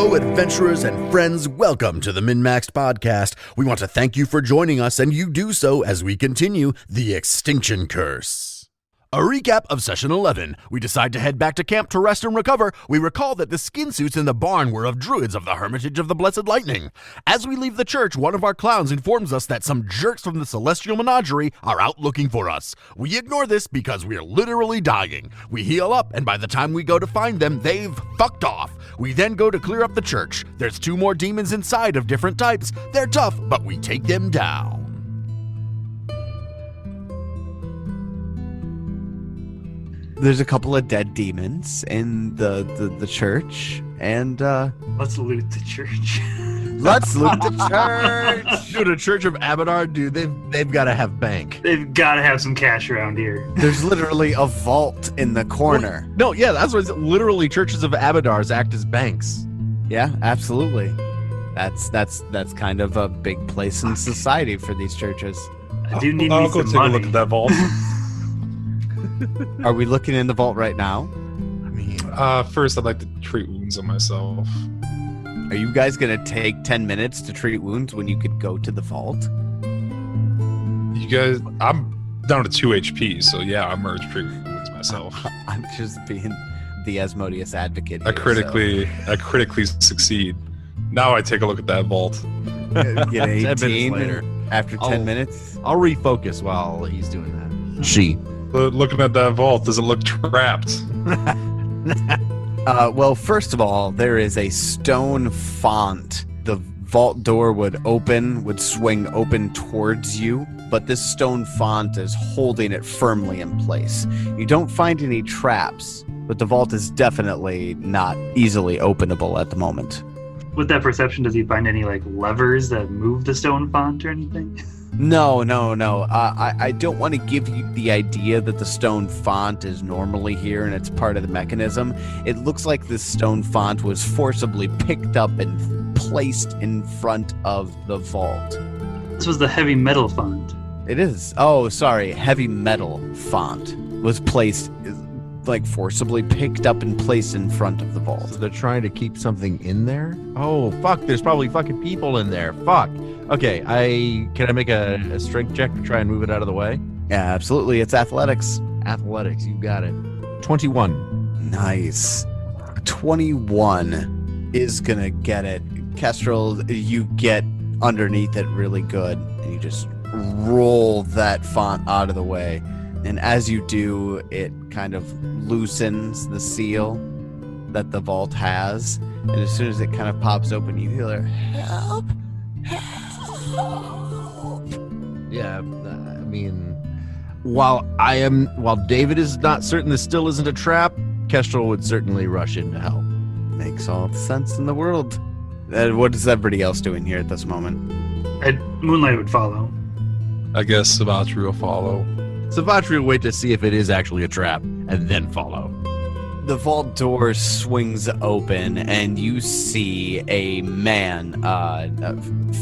Hello, adventurers and friends. Welcome to the MNmaxed Podcast. We want to thank you for joining us, and you do so as we continue the Extinction Curse. A recap of Session 11. We decide to head back to camp to rest and recover. We recall that the skin suits in the barn were of druids of the Hermitage of the Blessed Lightning. As we leave the church, one of our clowns informs us that some jerks from the Celestial Menagerie are out looking for us. We ignore this because we're literally dying. We heal up, and by the time we go to find them, they've fucked off. We then go to clear up the church. There's 2 more demons inside of different types. They're tough, but we take them down. There's a couple of dead demons in the church, and let's loot the church. Let's loot the church. Dude, a church of Abadar, dude, they've got to have bank. They've got to have some cash around here. There's literally a vault in the corner. No, yeah, that's what it's literally. Churches of Abadars act as banks. Yeah, absolutely. That's kind of a big place in society for these churches. I do need I'll me go some take money. a look at that vault. Are we looking in the vault right now? I mean, First, I'd like to treat wounds on myself. Are you guys gonna take 10 minutes to treat wounds when you could go to the vault? You guys, I'm down to 2 HP, so yeah, I'm going to treat wounds myself. I'm just being the Asmodeus advocate. I critically succeed. Now I take a look at that vault. Get 10 minutes 18 later. after 10 minutes. I'll refocus while he's doing that. She. Looking at that vault, does it look trapped? Well, first of all, there is a stone font. The vault door would swing open towards you, but this stone font is holding it firmly in place. You don't find any traps, but the vault is definitely not easily openable at the moment. With that perception, does he find any levers that move the stone font or anything? No. I don't want to give you the idea that the stone font is normally here and it's part of the mechanism. It looks like this stone font was forcibly picked up and placed in front of the vault. This was the heavy metal font. It is. Oh, sorry. Heavy metal font was placed, forcibly picked up and placed in front of the vault. So they're trying to keep something in there? Oh, fuck. There's probably fucking people in there. Fuck. Okay, can I make a strength check to try and move it out of the way? Yeah, absolutely. It's athletics. Athletics, you got it. 21. Nice. 21 is going to get it. Kestrel, you get underneath it really good, and you just roll that font out of the way. And as you do, it kind of loosens the seal that the vault has. And as soon as it kind of pops open, you hear, help, help. Yeah, I mean, while David is not certain this still isn't a trap, Kestrel would certainly rush in to help. Makes all the sense in the world. What is everybody else doing here at this moment? Moonlight would follow. I guess Savatri will follow. Savatri will wait to see if it is actually a trap, and then follow. The vault door swings open, and you see a man,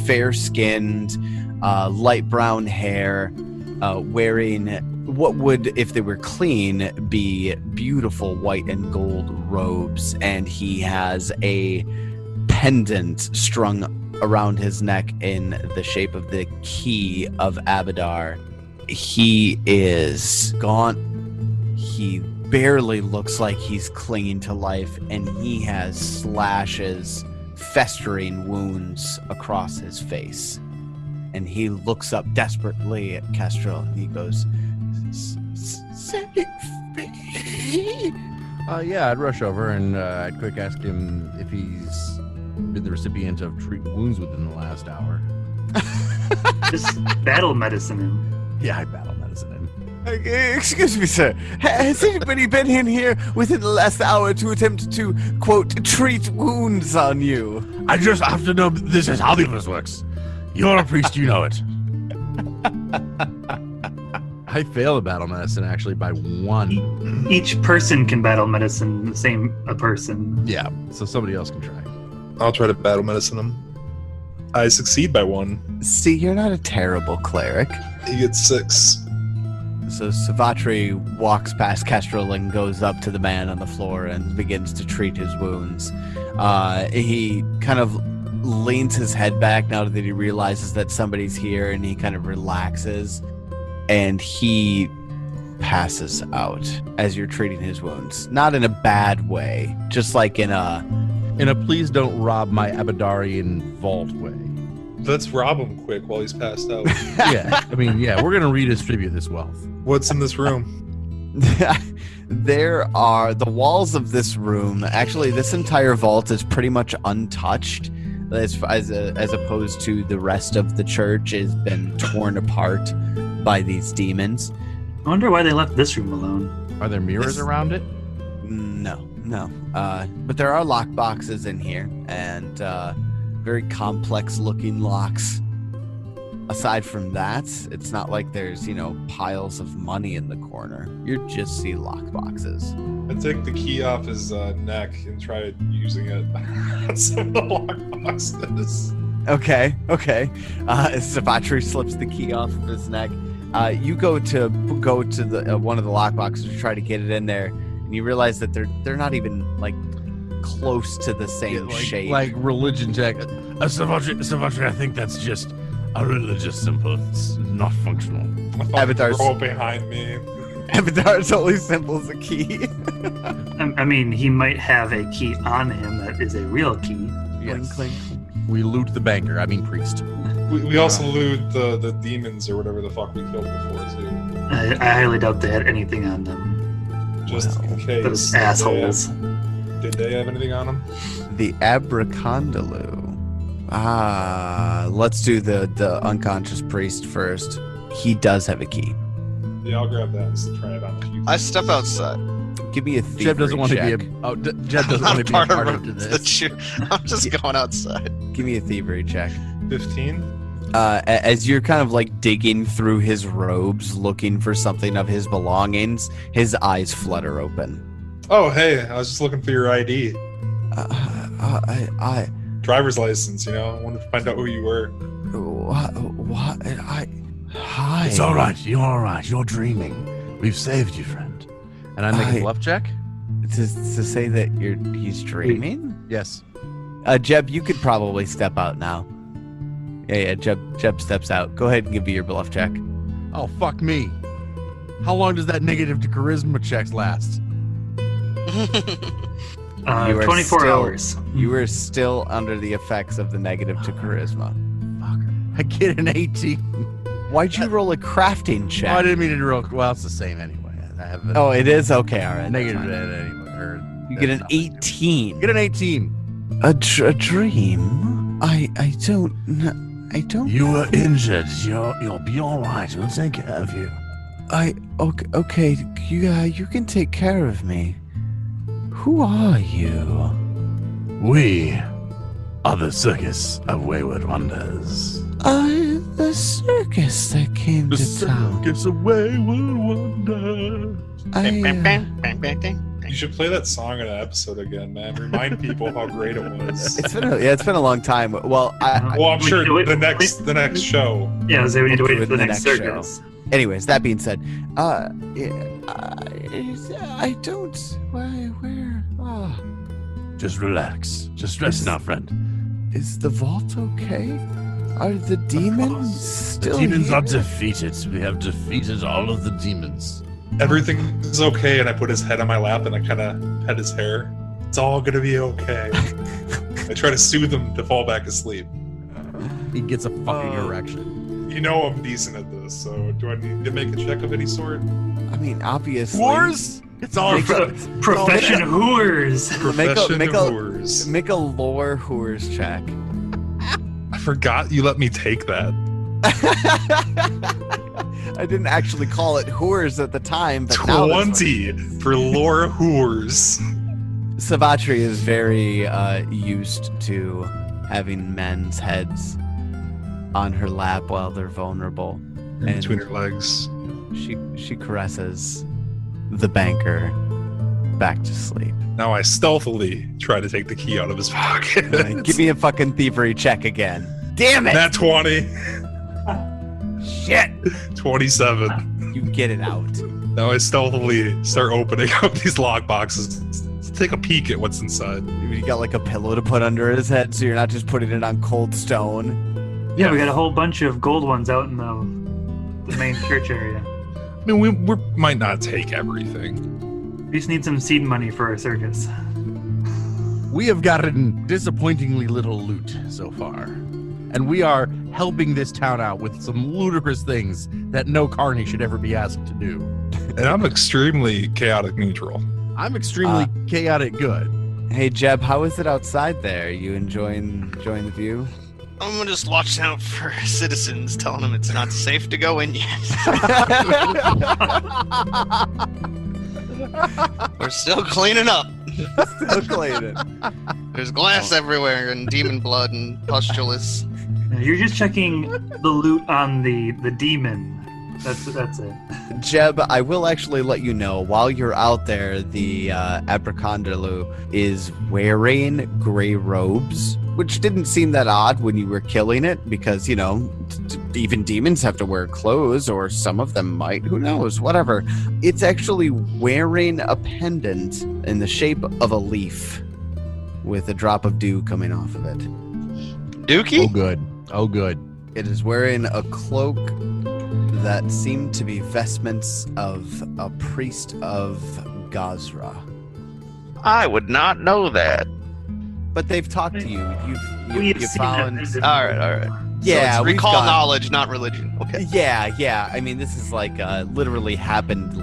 fair-skinned, light brown hair, wearing what would, if they were clean, be beautiful white and gold robes, and he has a pendant strung around his neck in the shape of the key of Abadar. He is gaunt. He barely looks like he's clinging to life, and he has slashes, festering wounds across his face. And he looks up desperately at Kestrel. He goes, "Save me!" Yeah, I'd rush over and I'd quick ask him if he's been the recipient of treat wounds within the last hour. Just battle medicine him. Yeah, I'd battle medicine him. Excuse me, sir. Has anybody been in here within the last hour to attempt to, quote, treat wounds on you? I just have to know this is how this works. You're a priest, you know it. I failed a battle medicine actually by 1. Each person can battle medicine a person. Yeah, so somebody else can try. I'll try to battle medicine him. I succeed by 1. See, you're not a terrible cleric. He gets 6. So Savatri walks past Kestrel and goes up to the man on the floor and begins to treat his wounds. He kind of leans his head back now that he realizes that somebody's here, and he kind of relaxes, and he passes out as you're treating his wounds. Not in a bad way, just like in a please don't rob my Abadarian vault way. Let's rob him quick while he's passed out. Yeah, I mean, yeah, we're gonna redistribute this wealth. What's in this room? There are the walls of this room. Actually, this entire vault is pretty much untouched, as opposed to the rest of the church has been torn apart by these demons. I wonder why they left this room alone. Are there mirrors around it? No. But there are lock boxes in here, and very complex-looking locks. Aside from that, it's not like there's, piles of money in the corner. You just see lock boxes. I take the key off his neck and try using it on some of the lock boxes. Okay. Savatri slips the key off of his neck. You go to the one of the lock boxes to try to get it in there, and you realize that they're not even like close to the same shape. Like religion check. Savatri, I think that's just a religious symbol. It's not functional. Abadar's Roll behind me. Abadar's only symbol is a key. I mean, he might have a key on him that is a real key. Yes. Clink, clink. We loot the banker. I mean priest. We also loot the demons or whatever the fuck we killed before too. I highly doubt they had anything on them. Just in case. Those assholes. Did they have anything on them? The abracondaloo. Let's do the unconscious priest first. He does have a key. Yeah, I'll grab that and try it on a few. I step outside. Give me a thievery Jeb doesn't want check. to be Jeb doesn't want to be a part of this. I'm just going outside. Give me a thievery check. 15. As you're kind of like digging through his robes, looking for something of his belongings, his eyes flutter open. Oh, hey, I was just looking for your ID. I Driver's license, I wanted to find out who you were. what? Hi. It's all right. You're all right. You're dreaming. We've saved you, friend. And I make a bluff check? To say that he's dreaming? Yes. Jeb, you could probably step out now. Yeah, Jeb steps out. Go ahead and give me your bluff check. Oh, fuck me. How long does that negative to charisma checks last? You are 24 still- hours. You are still under the effects of the negative to charisma. Fucker. I get an 18. Why'd you roll a crafting check? Oh, I didn't mean to roll. Well, it's the same anyway. I have a Oh, it is? Okay, all right. negative that's fine. anyway. You get an 18. Get an 18. A dream? I don't know. I don't. You were injured. You'll be all right. We'll take care of you. Okay. You can take care of me. Who are you? We are the Circus of Wayward Wonders. The circus that came to town. Circus of Wayward Wonders. You should play that song in an episode again, man. Remind people how great it was. It's been a long time. Well, Well, I'm We sure do it- the next show. Yeah, so we need to We'll wait do for it the in the next next show. circus. anyways, that being said, I don't. Where? Just relax. Just rest now, friend. Is the vault okay? Are the demons The still demons here? are defeated. We have defeated all of the demons. Everything's okay, and I put his head on my lap and I kind of pet his hair. It's all gonna be okay. I try to soothe him to fall back asleep. He gets a fucking erection. You know I'm decent at this, so do I need to make a check of any sort? I mean, obviously. Wars? It's all Profession whores. Profession make of a- whores. Make a lore whores check. I forgot you let me take that. I didn't actually call it whores at the time, but now that's what- 20 for Laura whores. Savatri is very used to having men's heads on her lap while they're vulnerable. In between her legs. She caresses the banker back to sleep. Now I stealthily try to take the key out of his pocket. Give me a fucking thievery check again. Damn it! Nat 20. Shit! 27. You get it out. Now I stealthily start opening up these lock boxes take a peek at what's inside. You got like a pillow to put under his head, so you're not just putting it on cold stone. Yeah, we got a whole bunch of gold ones out in the main church area. I mean, we might not take everything. We just need some seed money for our circus. We have gotten disappointingly little loot so far. And we are helping this town out with some ludicrous things that no carny should ever be asked to do. And I'm extremely chaotic neutral. I'm extremely chaotic good. Hey Jeb, how is it outside there? You enjoying the view? I'm just watching out for citizens, telling them it's not safe to go in yet. We're still cleaning up. Still cleaning. There's glass everywhere and demon blood and pustulus. You're just checking the loot on the demon. That's it. Jeb, I will actually let you know, while you're out there, the Abracondalu is wearing gray robes, which didn't seem that odd when you were killing it, because, you know, even demons have to wear clothes, or some of them might, who knows, whatever. It's actually wearing a pendant in the shape of a leaf with a drop of dew coming off of it. Dookie? Oh, good. Oh, good. It is wearing a cloak that seemed to be vestments of a priest of Gazra. I would not know that. But they've talked to you. We've You seen found. that. All right. Yeah, so it's we've recall gone- knowledge, not religion. Okay. Yeah. I mean, this is like literally happened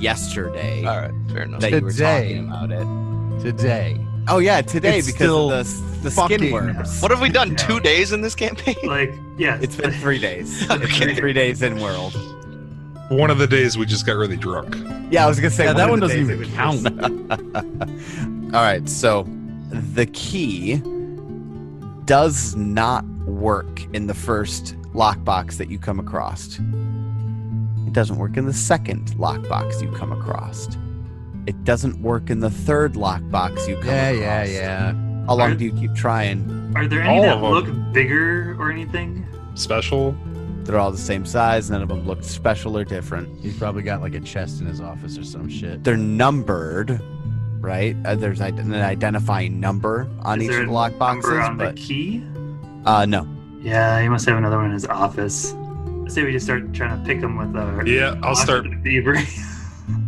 yesterday. All right, fair enough. That you were Today. talking about it. Today. Oh yeah, today It's because still of the fucking- skin worms. What have we done? Yeah. 2 days in this campaign? Like, yeah. It's been 3 days. It's Okay. been 3 days in world. One of the days we just got really drunk. Yeah, I was gonna say Yeah, that of one the doesn't days even it count. was- All right, so the key does not work in the first lockbox that you come across. It doesn't work in the second lockbox you come across. It doesn't work in the third lockbox you come across. Yeah. How long do you keep trying? Are there any All that of 'em. look bigger or anything? Special. They're all the same size. None of them look special or different. He's probably got like a chest in his office or some shit. They're numbered, right? There's an identifying number on Is each there of the a number lockboxes, on the but key? no. Yeah, he must have another one in his office. I say we just start trying to pick them with our. Yeah, I'll start. Thievery.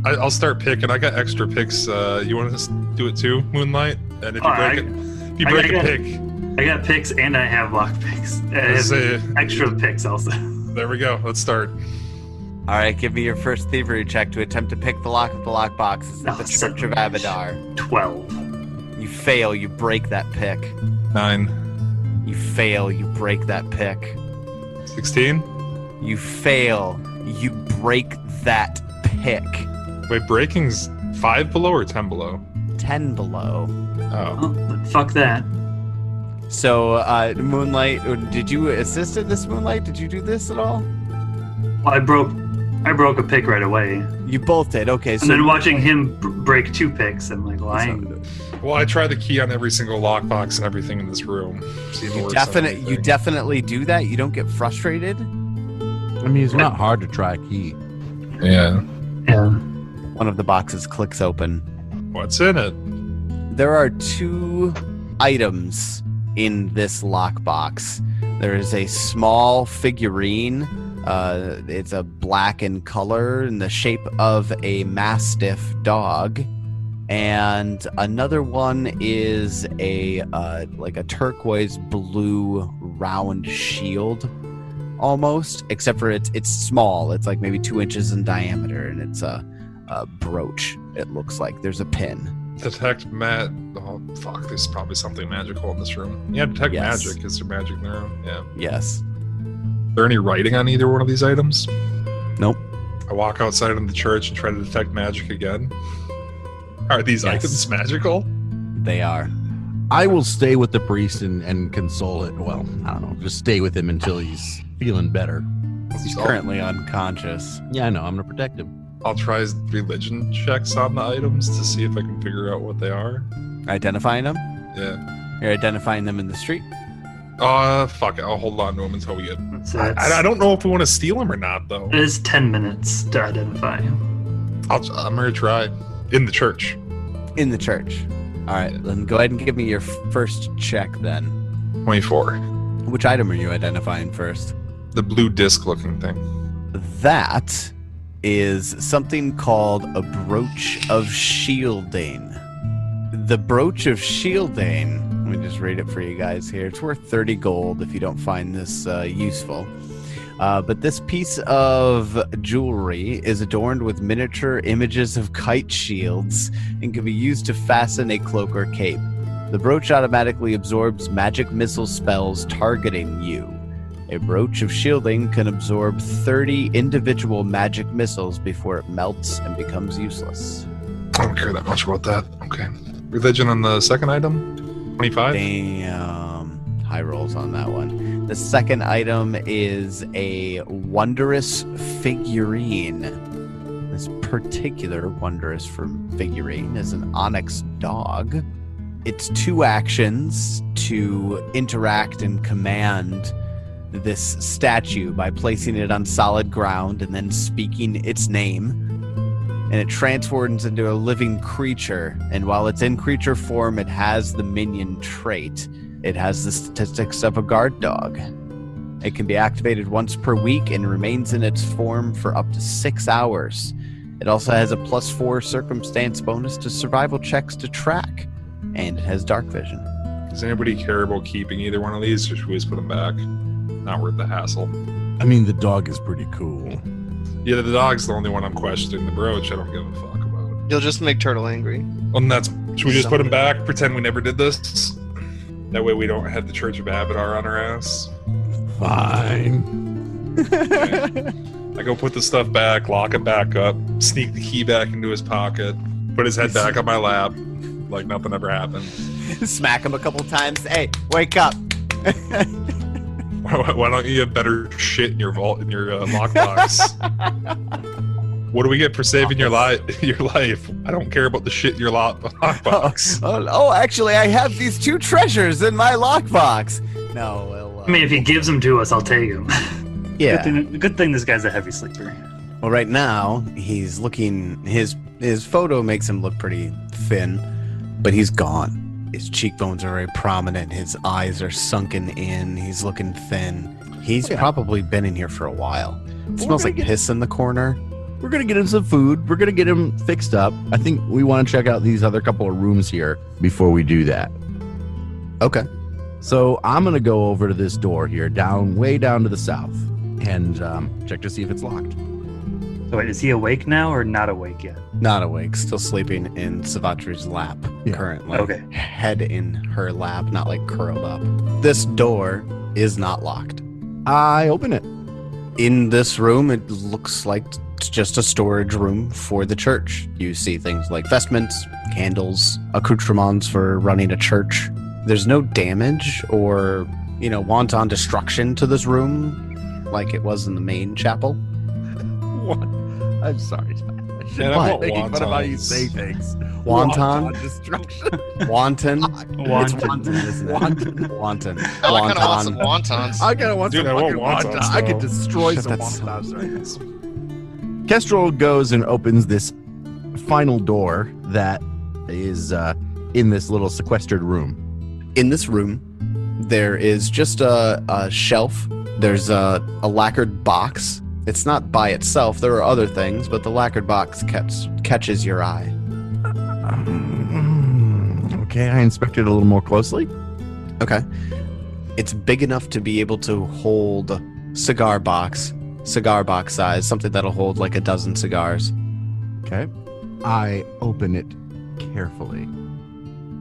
I'll start picking. I got extra picks. You want to do it too, Moonlight? And if you break I a got- pick, I got picks and I have lock picks. I have Say- extra picks also. there we go. Let's start. All right, give me your first thievery check to attempt to pick the lock of the lockboxes at Oh, the son Church of of a Abadar. 12. You fail, you break that pick. 9, You fail, you break that pick. 16. You fail, you break that pick. Wait, breaking's 5 below or 10 below? 10 below. Oh, Oh, fuck that. So, Moonlight, did you assist in this, Moonlight? Did you do this at all? Well, I broke a pick right away. You both did. Okay, so And then watching him break 2 picks, I'm like, well, I ain't. well, I tried the key on every single lockbox and everything in this room. See if it works on you anything. definitely do that. You don't get frustrated. I mean, it's not hard to try a key. Yeah. Yeah. One of the boxes clicks open. What's in it? There are 2 items in this lockbox. There is a small figurine. It's a black in color in the shape of a mastiff dog. And another one is a like a turquoise blue round shield almost, except for it's small. It's like maybe 2 inches in diameter, and it's a brooch. It looks like there's a pin. Detect Oh, fuck. There's probably something magical in this room. Yeah, detect Yes. magic. Is there magic in the room? Yeah. Yes. Is there any writing on either one of these items? Nope. I walk outside in the church and try to detect magic again. Are these Yes. items magical? They are. I will stay with the priest and console it. Well, I don't know. Just stay with him until he's feeling better. He's So currently unconscious. Yeah, I know. I'm going to protect him. I'll try religion checks on the items to see if I can figure out what they are. Identifying them? Yeah. You're identifying them in the street? Fuck it. I'll hold on to them until we get. That's I don't know if we want to steal them or not, though. It is 10 minutes to identify. I'm gonna try in the church. In the church. All right, then go ahead and give me your first check then. 24. Which item are you identifying first? The blue disc-looking thing. That is something called a brooch of shielding. The brooch of shielding, let me just read it for you guys here. It's worth 30 gold if you don't find this useful. But this piece of jewelry is adorned with miniature images of kite shields and can be used to fasten a cloak or cape. The brooch automatically absorbs magic missile spells targeting you. A brooch of shielding can absorb 30 individual magic missiles before it melts and becomes useless. I don't care that much about that. Okay. Religion on the second item? 25? Damn. High rolls on that one. The second item is a wondrous figurine. This particular wondrous figurine is an onyx dog. It's 2 actions to interact and command this statue by placing it on solid ground and then speaking its name. And it transforms into a living creature. And while it's in creature form, it has the minion trait. It has the statistics of a guard dog. It can be activated once per week and remains in its form for up to 6 hours. It also has a +4 circumstance bonus to survival checks to track. And it has dark vision. Does anybody care about keeping either one of these, or should we just put them back? Not worth the hassle. I mean, the dog is pretty cool. Yeah, the dog's the only one I'm questioning. The brooch, I don't give a fuck about. You'll just make Turtle angry. And that's. Should we just put him back? Pretend we never did this? That way we don't have the Church of Abadar on our ass. Fine. Okay. I go put the stuff back, lock it back up, sneak the key back into his pocket, put his head back on my lap, like nothing ever happened. Smack him a couple times. Hey, wake up. Why don't you have better shit in your vault, in your lockbox? What do we get for saving your life? I don't care about the shit in your lockbox. Oh, actually, I have these 2 treasures in my lockbox. No, well... I mean, if he gives them to us, I'll take them. Yeah. Good thing this guy's a heavy sleeper. Well, right now, he's looking... His photo makes him look pretty thin, but he's gone. His cheekbones are very prominent. His eyes are sunken in. He's looking thin. He's probably been in here for a while. It smells like piss in the corner. We're going to get him some food. We're going to get him fixed up. I think we want to check out these other couple of rooms here before we do that. Okay. So I'm going to go over to this door here, way down to the south, and check to see if it's locked. So wait, is he awake now or not awake yet? Not awake. Still sleeping in Savatri's lap currently. Okay. Head in her lap, not like curled up. This door is not locked. I open it. In this room, it looks like it's just a storage room for the church. You see things like vestments, candles, accoutrements for running a church. There's no damage or, wanton destruction to this room like it was in the main chapel. What? I'm sorry. I shouldn't Yeah, be making fun of how you wontons. say things. Wanton? Destruction. Wanton? Wanton. It's wanton, isn't it? Wanton. Wanton. I kind of want some wontons. I kind of want Dude, some I fucking want wontons. wontons, I could though. destroy Shut some that wontons right now. Kestrel goes and opens this final door that is in this little sequestered room. In this room, there is just a shelf. There's a lacquered box. It's not by itself. There are other things, but the lacquered box catches your eye. Okay, I inspected it a little more closely. Okay. It's big enough to be able to hold cigar box size, something that'll hold like a dozen cigars. Okay. I open it carefully.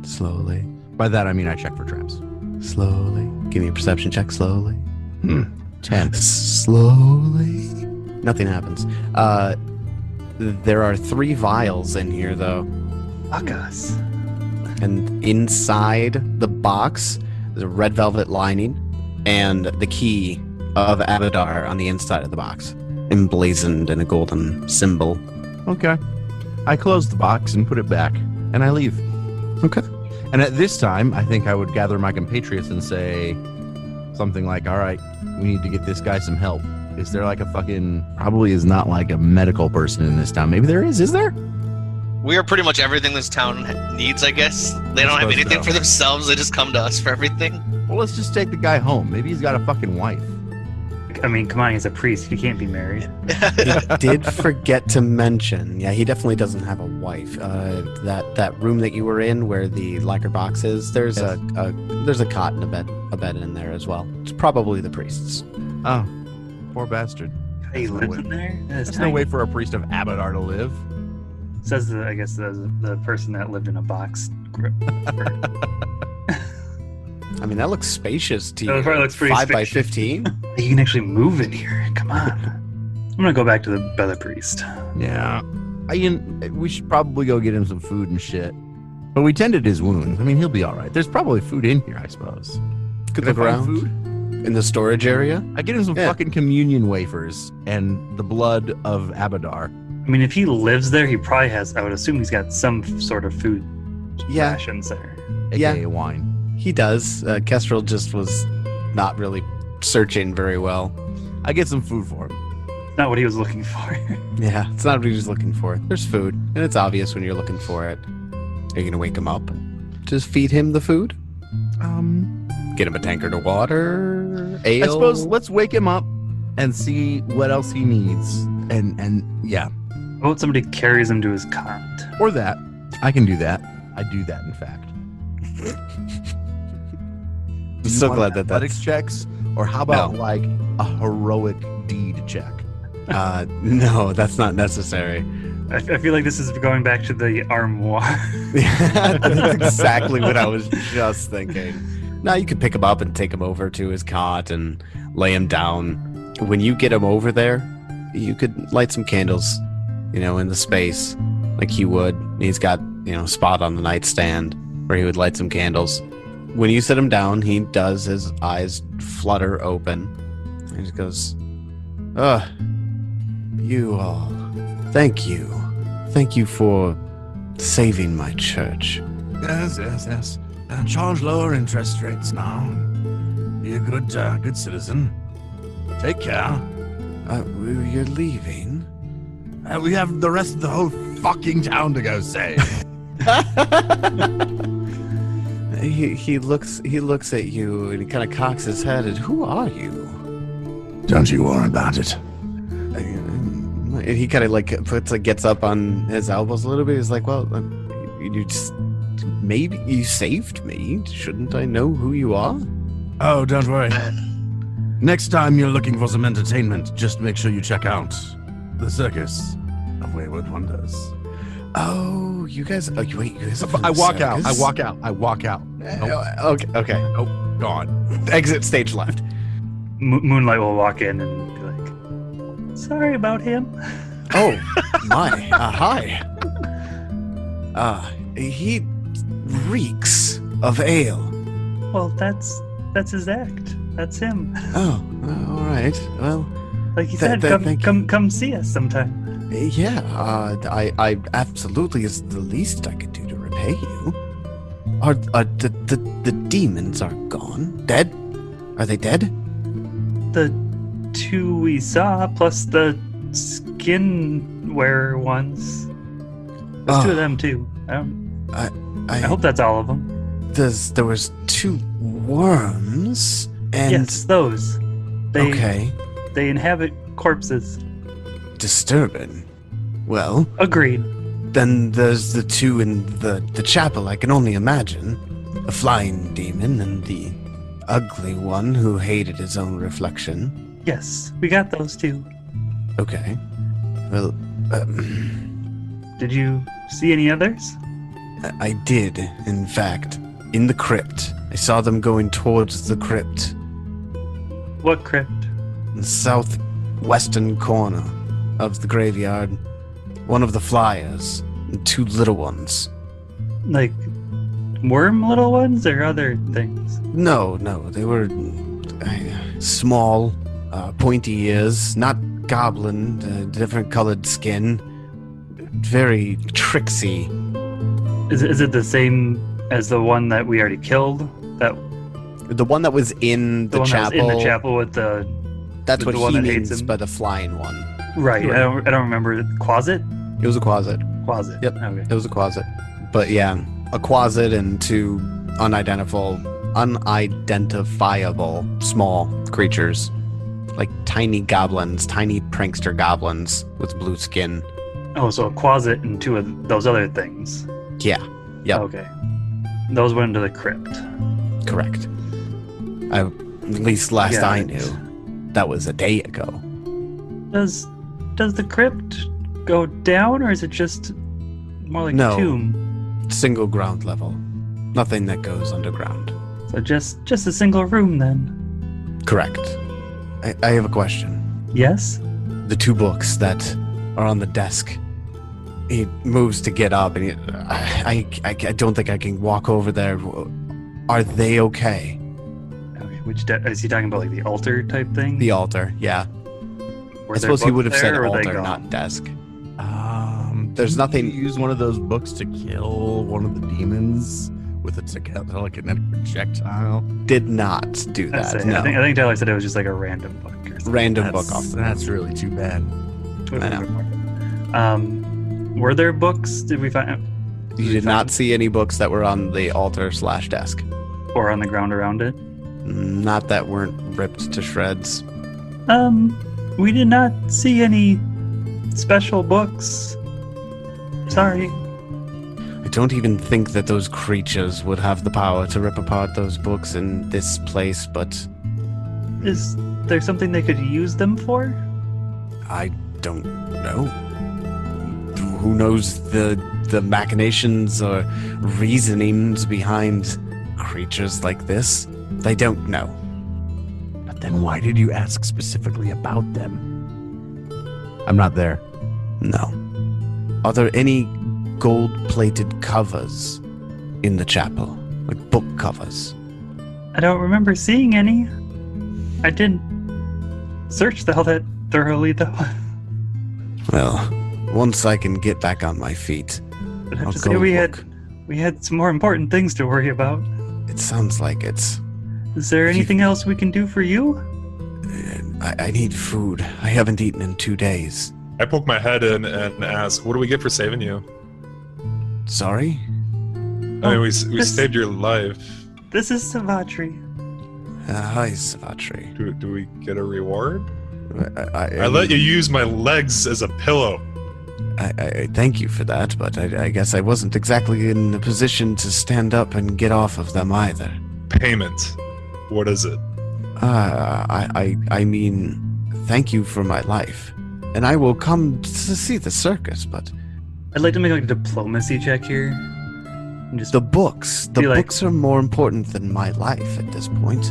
Slowly. By that, I mean I check for traps. Slowly. Give me a perception check slowly. 10. Slowly. Nothing happens. There are 3 vials in here, though. Fuck us. And inside the box, there's a red velvet lining and the key of Abadar on the inside of the box, emblazoned in a golden symbol. Okay. I close the box and put it back, and I leave. Okay. And at this time, I think I would gather my compatriots and say something like, all right, we need to get this guy some help. Is there like a fucking, probably is not like a medical person in this town. Maybe there is there? We are pretty much everything this town needs, I guess. They don't have anything for themselves. They just come to us for everything. Well, let's just take the guy home. Maybe he's got a fucking wife. I mean, come on, he's a priest. He can't be married. He did forget to mention, he definitely doesn't have a wife. That room that you were in where the lacquer box is, there's a cot and a bed in there as well. It's probably the priest's. Oh, poor bastard. He lives in there? There's no way for a priest of Abadar to live. Says, I guess, the person that lived in a box. I mean, that looks spacious to you. That probably looks pretty 5 by spacious. 15? You can actually move in here. Come on. I'm going to go back to the other priest. Yeah. We should probably go get him some food and shit. But we tended his wounds. I mean, he'll be all right. There's probably food in here, I suppose. Could I look find around food? in the storage area. I get him some fucking communion wafers and the blood of Abadar. I mean, if he lives there, he probably has, I would assume he's got some sort of food Yeah. rations there. AKA wine. He does. Kestrel just was not really searching very well. I get some food for him. Not what he was looking for. Yeah, it's not what he was looking for. There's food, and it's obvious when you're looking for it. Are you going to wake him up? Just feed him the food? Get him a tankard of water? Ale? I suppose let's wake him up and see what else he needs. And yeah. What about somebody carries him to his cot? Or that. I can do that. I do that, in fact. I'm so glad that athletics checks, or how about like a heroic deed check? No, that's not necessary. I feel like this is going back to the armoire. That's exactly what I was just thinking. Now you could pick him up and take him over to his cot and lay him down. When you get him over there, you could light some candles, in the space like he would. He's got, a spot on the nightstand where he would light some candles. When you sit him down, he does, his eyes flutter open. He just goes, you all, thank you. Thank you for saving my church. Yes. Charge lower interest rates now. Be a good citizen. Take care. You're leaving? We have the rest of the whole fucking town to go save. He looks at you and he kind of cocks his head. And who are you? Don't you worry about it. And he kind of gets up on his elbows a little bit. He's like, well, maybe you saved me. Shouldn't I know who you are? Oh, don't worry. Next time you're looking for some entertainment, just make sure you check out the Circus of Wayward Wonders. Oh, you guys. Oh, wait, you guys. I walk out. Nope. Okay. Nope. Gone. Exit stage left. Moonlight will walk in and be like, sorry about him. Oh, my. Hi. He reeks of ale. Well, that's his act. That's him. Oh, all right. Well, like you said, come see us sometime. Yeah, I absolutely is the least I could do to repay you. Are the demons are gone? Dead? Are they dead? The two we saw, plus the skin wearer ones. There's two of them too. I hope that's all of them. There was 2 worms and yes, those. Okay. They inhabit corpses. Disturbing. Well, agreed. Then there's the 2 in the chapel, I can only imagine. The flying demon and the ugly one who hated his own reflection. Yes, we got those too. Okay. Well, did you see any others? I did, in fact. In the crypt. I saw them going towards the crypt. What crypt? In the southwestern corner of the graveyard. One of the flyers. And 2 little ones. Like worm little ones or other things? No, they were small, pointy ears, not goblin, different colored skin. Very tricksy. Is it the same as the one that we already killed? The one that was in the chapel. That was in the chapel with the. That's what the one he that hates means him. by the flying one. Right. I don't remember. Closet. It was a closet. Closet. Yep. Okay. It was a closet. But yeah, a closet and two unidentifiable small creatures. Like tiny goblins, tiny prankster goblins with blue skin. Oh, so a closet and two of those other things. Yeah. Yep. Okay. Those went into the crypt. Correct. At least last Got I it. knew. That was a day ago. Does the crypt go down, or is it just more like No. a tomb? Single ground level. Nothing that goes underground. So just a single room then? Correct. I have a question. Yes? The two books that are on the desk. He moves to get up, and I don't think I can walk over there. Are they okay? Okay, which is he talking about, like the altar type thing? The altar, yeah. Were I there suppose he books would have said there, or were they altar, gone? not desk. Didn't There's nothing- you use one of those books to kill one of the demons with a telekinetic projectile. Did not do That's that. it. No. I think Tyler said it was just like a random book or something. Random book off. That's really too bad. I know. Were there books? Did we find? You did not see any books that were on the altar/desk. Or on the ground around it? Not that weren't ripped to shreds. We did not see any special books. Sorry. I don't even think that those creatures would have the power to rip apart those books in this place, but Is there something they could use them for? I don't know. Who knows the machinations or reasonings behind creatures like this? They don't know. But then why did you ask specifically about them? I'm not there. No. Are there any gold-plated covers in the chapel? Like book covers? I don't remember seeing any. I didn't search all that thoroughly, though. Well, once I can get back on my feet, But I have I'll to go say look. we had some more important things to worry about. It sounds like it's... Is there anything else we can do for you? I need food. I haven't eaten in 2 days. I poke my head in and ask, what do we get for saving you? Sorry? I mean, we this- saved your life. This is Savatri. Hi, Savatri. Do we get a reward? I I let you use my legs as a pillow. I thank you for that, but I guess I wasn't exactly in a position to stand up and get off of them either. Payment. What is it? I mean, thank you for my life. And I will come to see the circus, but I'd like to make like a diplomacy check here. And just the books Be like- are more important than my life at this point.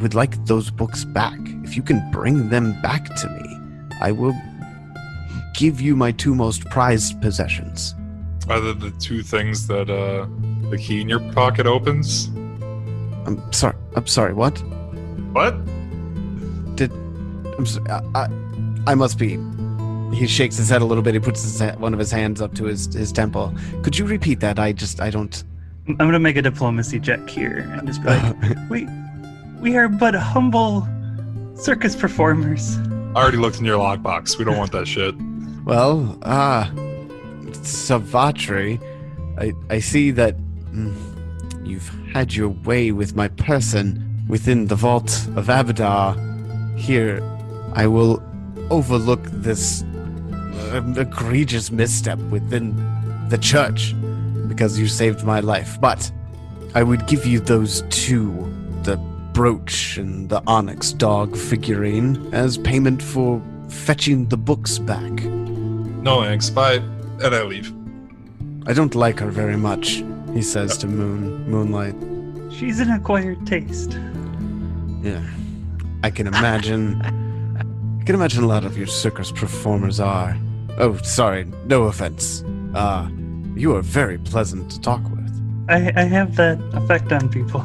Would like those books back. If you can bring them back to me, I will give you my 2 most prized possessions. Are they the 2 things that the key in your pocket opens? I'm sorry, what? What? I must be. He shakes his head a little bit. He puts one of his hands up to his temple. Could you repeat that? I don't. I'm gonna make a diplomacy check here and just be like, we are but humble circus performers. I already looked in your lockbox. We don't want that shit. Well, Savatri, I see that you've had your way with my person within the vault of Abadar. Here, I will overlook this egregious misstep within the church because you saved my life. But I would give you those 2, the brooch and the onyx dog figurine, as payment for fetching the books back. No thanks. Bye. And I leave. I don't like her very much, he says to Moonlight. She's an acquired taste. Yeah, I can imagine. I can imagine a lot of your circus performers are. Oh, sorry, no offense. You are very pleasant to talk with. I have that effect on people.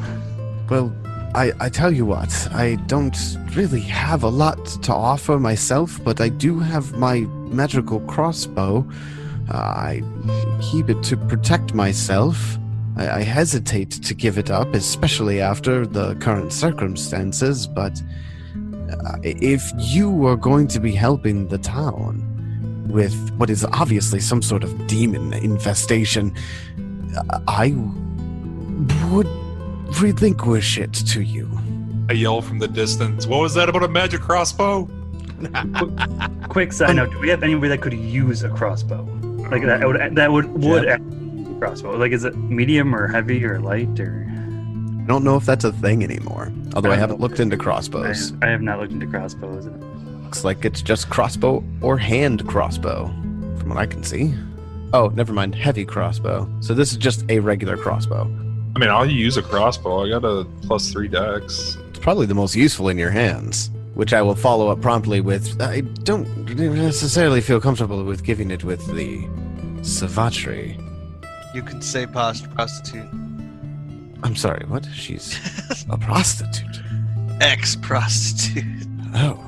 Well, I tell you what, I don't really have a lot to offer myself, but I do have my magical crossbow. I keep it to protect myself. I hesitate to give it up, especially after the current circumstances, but if you are going to be helping the town, with what is obviously some sort of demon infestation, I would relinquish it to you. I yell from the distance, what was that about a magic crossbow? Quick side note: do we have anybody that could use a crossbow? Like that would actually use a crossbow? Like, is it medium or heavy or light or? I don't know if that's a thing anymore. Although I haven't looked into crossbows. I have not looked into crossbows. Looks like it's just crossbow or hand crossbow, from what I can see. Oh, never mind. Heavy crossbow. So this is just a regular crossbow. I mean, I'll use a crossbow. I got a +3 dex. It's probably the most useful in your hands, which I will follow up promptly with. I don't necessarily feel comfortable with giving it with the Savatri. You can say prostitute. I'm sorry, what? She's a prostitute. Ex-prostitute. Oh.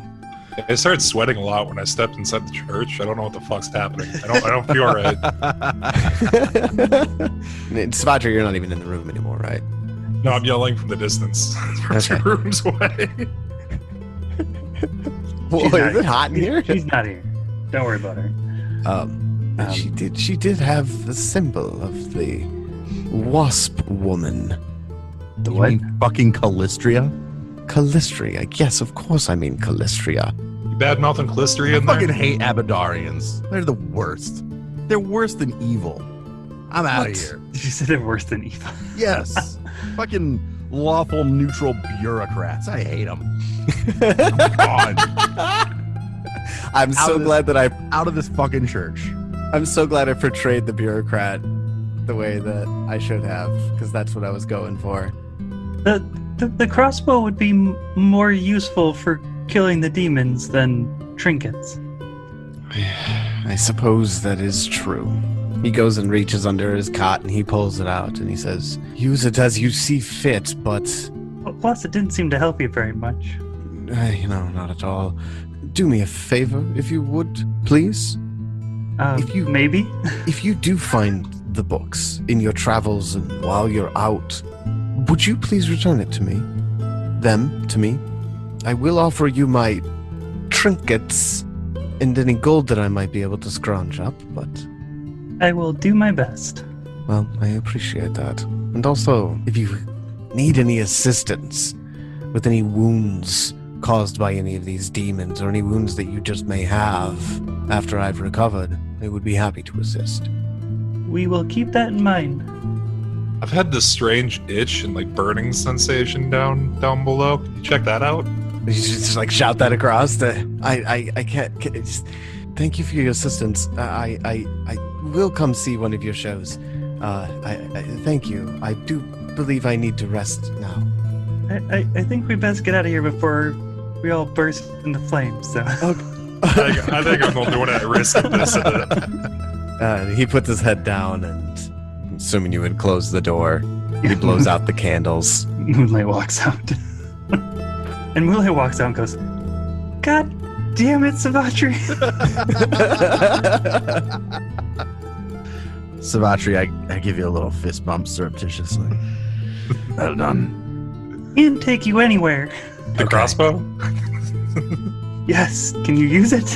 I started sweating a lot when I stepped inside the church. I don't know what the fuck's happening. I don't feel right. Savatri, you're not even in the room anymore, right? No, I'm yelling from the distance. From 2 rooms away. Well, is it hot in here? She's not here. Don't worry about her. She did have the symbol of the wasp woman. The what? You mean fucking Callistria? Callistria. Yes, of course I mean Callistria. You bad-mouthing Callistria in I there? fucking hate Abadarians. They're the worst. They're worse than evil. I'm out of here. You said they're worse than evil. Yes. Fucking lawful neutral bureaucrats. I hate them. I'm so glad that out of this fucking church. I'm so glad I portrayed the bureaucrat the way that I should have, because that's what I was going for. The crossbow would be more useful for killing the demons than trinkets. I suppose that is true. He goes and reaches under his cot and he pulls it out and he says, use it as you see fit, but... Well, plus, it didn't seem to help you very much. Not at all. Do me a favor, if you would, please. Maybe? If you do find the books in your travels and while you're out, would you please return it to me? Them to me? I will offer you my trinkets and any gold that I might be able to scrounge up, but... I will do my best. Well, I appreciate that. And also, if you need any assistance with any wounds caused by any of these demons or any wounds that you just may have after I've recovered, I would be happy to assist. We will keep that in mind. I've had this strange itch and burning sensation down below. Can you check that out? You just shout that across. I can't just, thank you for your assistance. I will come see one of your shows. I thank you. I do believe I need to rest now. I think we best get out of here before we all burst into flames. So. I think I'm the only one at risk of this. He puts his head down and, assuming you would close the door, he blows out the candles. Moonlight walks out. And Moonlight walks out and goes, God damn it, Savatri. Savatri, I give you a little fist bump surreptitiously. Well done. Can't take you anywhere. The crossbow? Yes. Can you use it?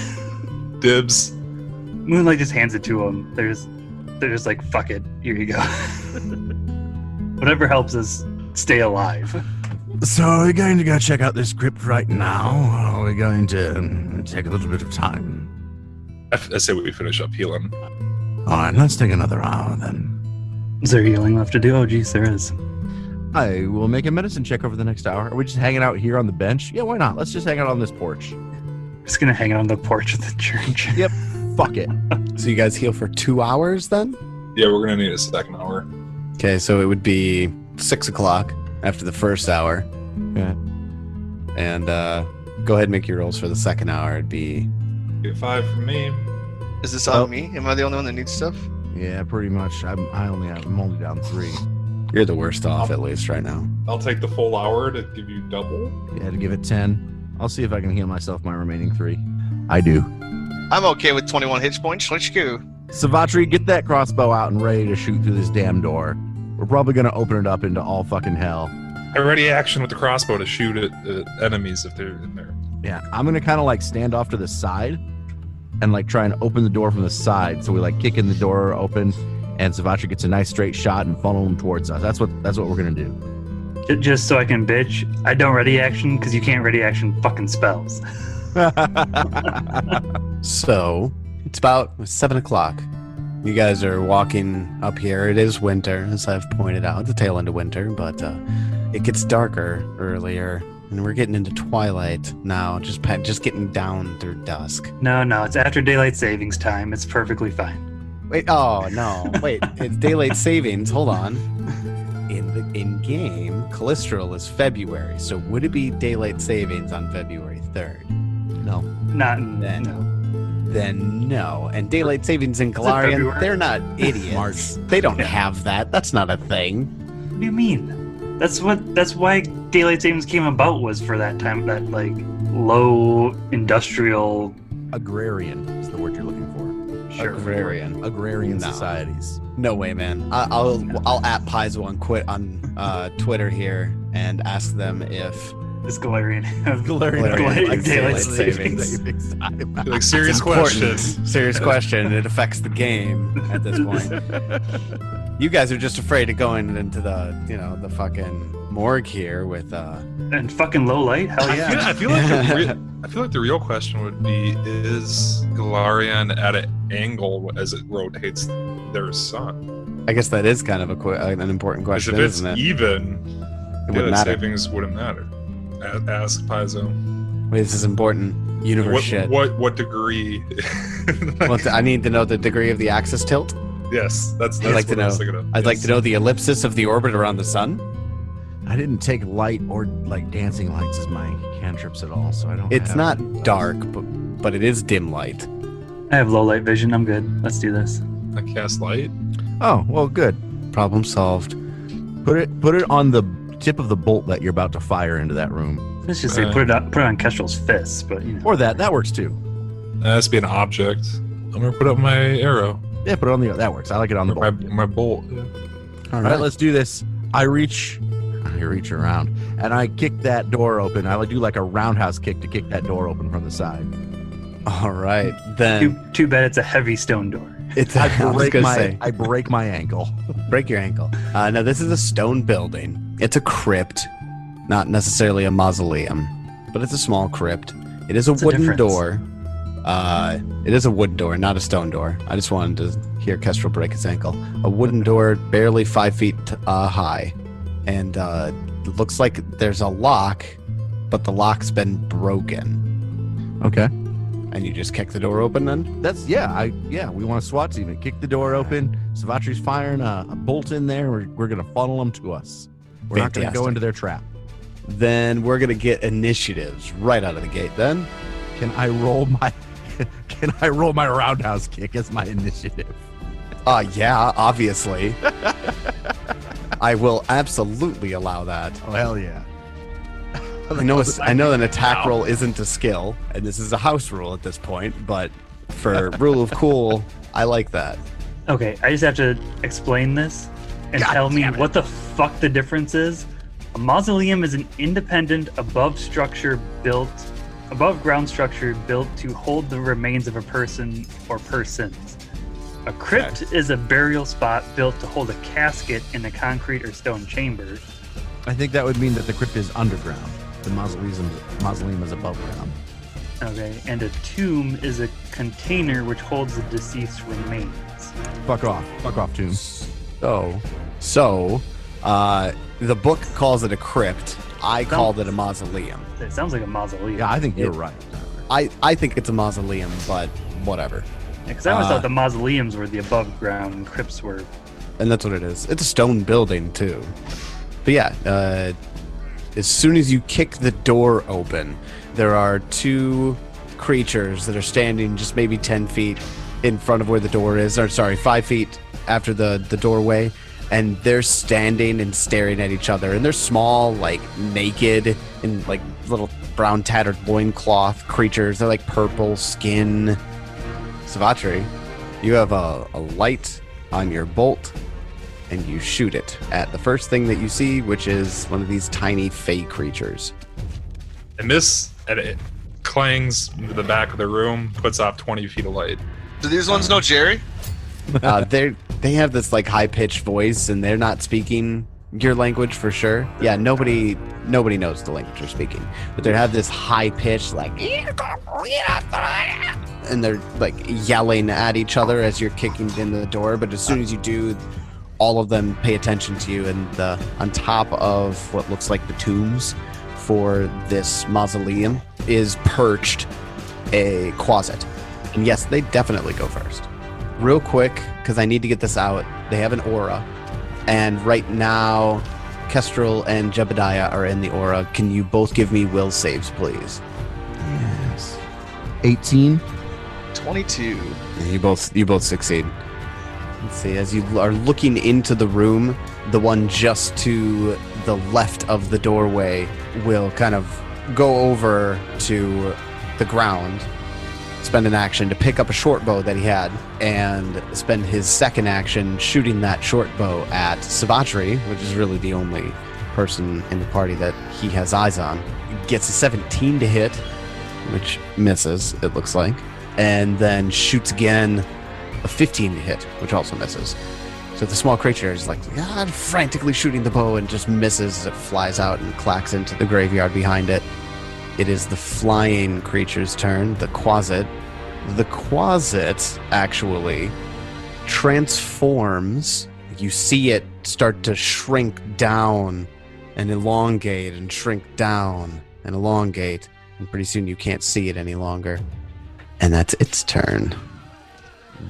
Dibs. Moonlight just hands it to him. They're just like, fuck it. Here you go. Whatever helps us stay alive. So are we going to go check out this crypt right now, or are we going to take a little bit of time? I say we finish up healing. All right, let's take another hour then. Is there healing left to do? Oh, geez, there is. I will make a medicine check over the next hour. Are we just hanging out here on the bench? Yeah, why not? Let's just hang out on this porch. Just gonna hang out on the porch of the church. Yep, fuck it. So you guys heal for 2 hours then? Yeah, we're going to need a second hour. Okay, so it would be 6 o'clock after the first hour. Yeah. And go ahead and make your rolls for the second hour. It'd be... Get 5 from me. Is this on me? Am I the only one that needs stuff? Yeah, pretty much. I'm only down 3. You're the worst off, at least, right now. I'll take the full hour to give you double. Yeah, to give it 10. I'll see if I can heal myself my remaining 3. I do. I'm okay with 21 hit points. Let's go. Savatri, get that crossbow out and ready to shoot through this damn door. We're probably going to open it up into all fucking hell. I ready action with the crossbow to shoot at enemies if they're in there. Yeah, I'm going to kind of stand off to the side and like try and open the door from the side. So we like kick in the door open, and Savatra gets a nice straight shot and funnel him towards us. That's what we're gonna do. Just so I can bitch, I don't ready action because you can't ready action fucking spells. So it's about 7 o'clock. You guys are walking up here. It is winter, as I've pointed out, the tail end of winter, but it gets darker earlier, and we're getting into twilight now. Just getting down through dusk. No, it's after daylight savings time. It's perfectly fine. Wait, oh no, wait, it's daylight savings. Hold on. In game, Calistral is February, so would it be daylight savings on February 3rd? No. Then no. And daylight savings in Galarian, they're not idiots. March. They don't have that. That's not a thing. What do you mean? That's why daylight savings came about, was for that time, that like low industrial. Agrarian is the word you're looking for. Sure. No. Agrarian societies. No way, man. I'll at Paizo on Twitter here and ask them if This Galarian like daylight savings. Like, serious question. Serious question. It affects the game at this point. You guys are just afraid of going into the fucking morgue here with and fucking low light. Hell yeah! I feel like the real question would be: is Galarian at an angle as it rotates their sun? I guess that is kind of an important question, Because if it's isn't it? even, It wouldn't daylight matter. savings wouldn't matter. Ask Paizo. Wait, this is important universe shit. What degree? I need to know the degree of the axis tilt. Yes, that's I'd like what to I was know. thinking of. I'd like Yes. to know the ellipsis of the orbit around the sun. I didn't take light or like dancing lights as my cantrips at all, so I don't. It's have not those. dark, but it is dim light. I have low light vision. I'm good. Let's do this. I cast light. Oh well, good. Problem solved. Put it on the tip of the bolt that you're about to fire into that room, Let's just say put it on Kestrel's fists, but you know. or that works too. That has to be an object. I'm gonna put up my arrow. Yeah, put it on that works. I like it on the Or bolt. my bolt. Yeah. All All right, let's do this. I reach around and I kick that door open. I do like a roundhouse kick to kick that door open from the side. All right, then. Too bad it's a heavy stone door. I was gonna say, I break my ankle. break your ankle. No, this is a stone building. It's a crypt, not necessarily a mausoleum, but it's a small crypt. It is a What's the wooden difference? door. It is a wooden door, not a stone door. I just wanted to hear Kestrel break his ankle. A wooden door, barely 5 feet high, and it looks like there's a lock, but the lock's been broken. Okay. And you just kick the door open then? We want to SWAT team it. Kick the door open. Savatri's firing a bolt in there. We're gonna funnel them to us. We're not gonna go Fantastic. into their trap. Then we're gonna get initiatives right out of the gate then. Can I roll my roundhouse kick as my initiative? Yeah, obviously. I will absolutely allow that. Oh hell yeah. I know an attack roll isn't a skill, and this is a house rule at this point, but for rule of cool, I like that. Okay, I just have to explain this and God tell me damn it. what the fuck the difference is. A mausoleum is an independent above ground structure built to hold the remains of a person or persons. A crypt is a burial spot built to hold a casket in a concrete or stone chamber. I think that would mean that the crypt is underground. The mausoleum is above ground. Okay, and a tomb is a container which holds the deceased's remains. Fuck off, tomb. So, the book calls it a crypt. I called it a mausoleum. It sounds like a mausoleum. Yeah, I think you're right. I think it's a mausoleum, but whatever. Because I always thought the mausoleums were the above ground and crypts were. And that's what it is. It's a stone building, too. But yeah, as soon as you kick the door open, there are two creatures that are standing just maybe 10 feet in front of where the door is. Or sorry, 5 feet after the doorway. And they're standing and staring at each other. And they're small, like naked, in like little brown tattered loincloth creatures. They're like purple skin. Savatri, you have a light on your bolt, and you shoot it at the first thing that you see, which is one of these tiny fey creatures. And this, clangs into the back of the room, puts off 20 feet of light. Do these ones know Jerry? They have this like high-pitched voice, and they're not speaking your language for sure. Yeah, nobody knows the language you're speaking, but they have this high-pitched like, and they're like yelling at each other as you're kicking in the door. But as soon as you do, all of them pay attention to you, and on top of what looks like the tombs for this mausoleum is perched a closet. And yes, they definitely go first. Real quick, because I need to get this out, they have an aura. And right now, Kestrel and Jebediah are in the aura. Can you both give me will saves, please? Yes. 18. 22. You both succeed. Let's see, as you are looking into the room, the one just to the left of the doorway will kind of go over to the ground, spend an action to pick up a short bow that he had, and spend his second action shooting that short bow at Savatri, which is really the only person in the party that he has eyes on. Gets a 17 to hit, which misses, it looks like, and then shoots again a 15 to hit, which also misses. So the small creature is like frantically shooting the bow and just misses as it flies out and clacks into the graveyard behind it. It is the flying creature's turn, the Quasit. The Quasit actually transforms. You see it start to shrink down and elongate and shrink down and elongate. And pretty soon you can't see it any longer. And that's its turn.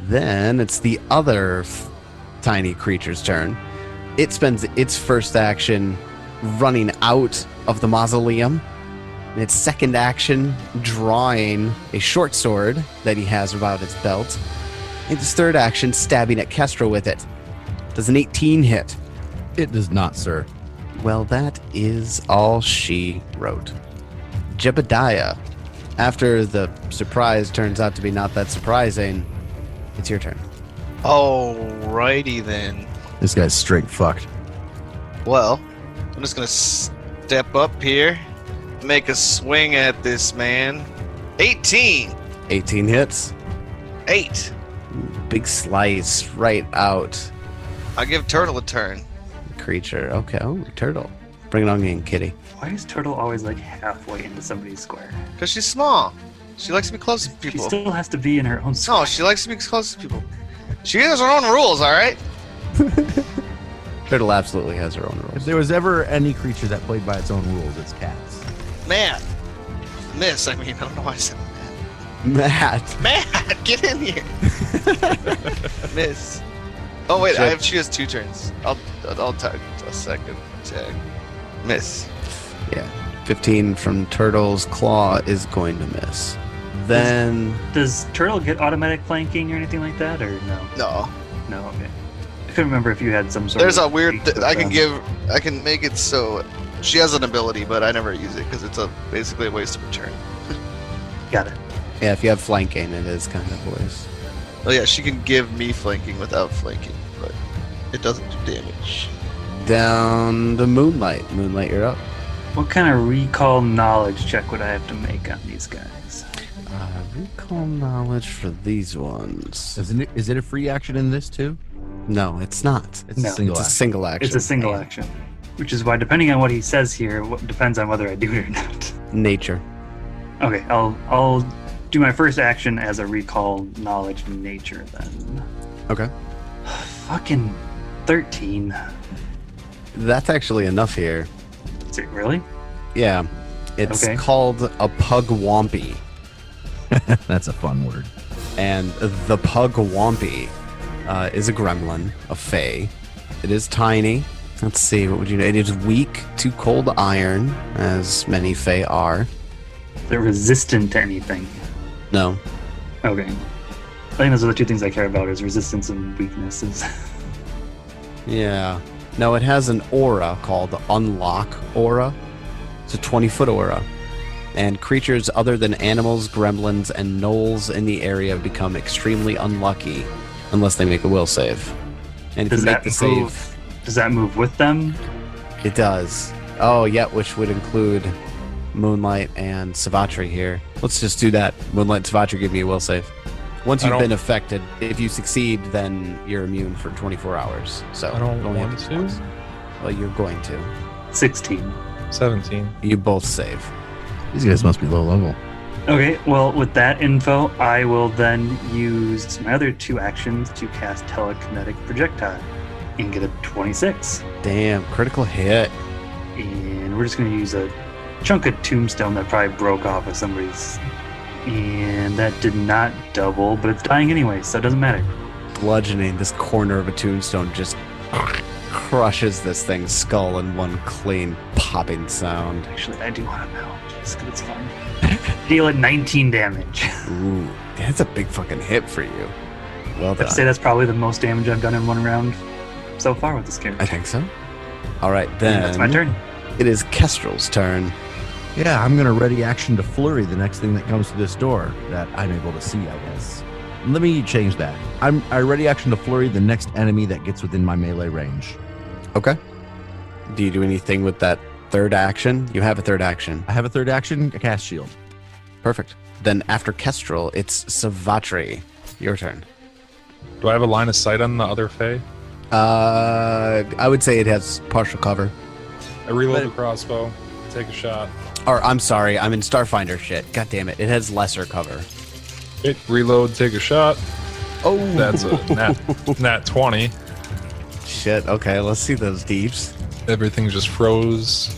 Then it's the other tiny creature's turn. It spends its first action running out of the mausoleum. And its second action, drawing a short sword that he has about its belt. And its third action, stabbing at Kestrel with it. Does an 18 hit? It does not, sir. Well, that is all she wrote. Jebediah, after the surprise turns out to be not that surprising, it's your turn. Alrighty then. This guy's straight fucked. Well, I'm just gonna step up here, make a swing at this man. 18. 18 hits. 8. Big slice right out. I give Turtle a turn. Creature. Okay. Oh, turtle. Bring it on in, kitty. Why is Turtle always like halfway into somebody's square? Because she's small. She likes to be close to She people. still has to be in her own square. No, she likes to be close to people. She has her own rules, alright? Turtle absolutely has her own If rules. there was ever any creature that played by its own rules, it's cats. Matt. Miss, I don't know why I said Matt. Matt, get in here. Miss. Oh wait, she has 2 turns. I'll tag a second tag. Miss. Yeah. 15 from Turtle's claw is going to miss. Then Does Turtle get automatic flanking or anything like that, or no? No. No, okay. I couldn't remember if you had some sort There's of... a weird. I can make it so she has an ability, but I never use it because it's basically a waste of a turn. Got it. yeah, if you have flanking, it is kind of voice. Oh yeah, she can give me flanking without flanking, but it doesn't do damage. Down the Moonlight. Moonlight, you're up. What kind of recall knowledge check would I have to make on these guys? Recall knowledge for these ones. Is it a free action in this too? No, it's not. It's No. a single It's a action. single action. It's a single action. Which is why, depending on what he says here, depends on whether I do it or not. Nature. Okay, I'll do my first action as a recall knowledge nature then. Okay. Fucking 13. That's actually enough here. Is it really? Yeah. It's Okay. called a Pugwampy. That's a fun word. And the Pugwampy is a gremlin, a fae. It is tiny. Let's see, what would you know? It is weak to cold iron, as many fae are. They're resistant to anything. No. Okay. I think those are the 2 things I care about, is resistance and weaknesses. Yeah. No, it has an aura called Unlock Aura. It's a 20-foot aura. And creatures other than animals, gremlins, and gnolls in the area become extremely unlucky unless they make a will save. And if Does you make that the save, Does that move with them? it does. Oh, yeah, which would include Moonlight and Savatri here. Let's just do that. Moonlight and Savatri, give me a will save. Once you've been affected, if you succeed, then you're immune for 24 hours. So I don't only want have to. once. Well, you're going to. 16. 17. You both save. These guys must be low level. Okay, well, with that info, I will then use my other 2 actions to cast Telekinetic Projectile and get a 26. Damn, critical hit. And we're just going to use a chunk of tombstone that probably broke off of somebody's. And that did not double, but it's dying anyway, so it doesn't matter. Bludgeoning, this corner of a tombstone just crushes this thing's skull in one clean popping sound. Actually, I do want to know, just because it's fun. Deal it 19 damage. Ooh, that's a big fucking hit for you. Well done. I'd say that's probably the most damage I've done in one round so far with this character. I think so. All right, then. That's my turn. It is Kestrel's turn. Yeah, I'm gonna ready action to flurry the next thing that comes to this door that I'm able to see, I guess. Let me change that. I ready action to flurry the next enemy that gets within my melee range. Okay. Do you do anything with that third action? You have a third action. I have a third action, a cast shield. Perfect. Then after Kestrel, it's Savatri. Your turn. Do I have a line of sight on the other Fae? I would say it has partial cover. I reload the crossbow, take a shot. Or, I'm sorry, I'm in Starfinder shit. God damn it. It has lesser cover. Reload, take a shot. Oh. That's a nat 20. Shit. Okay, let's see those deeps. Everything just froze.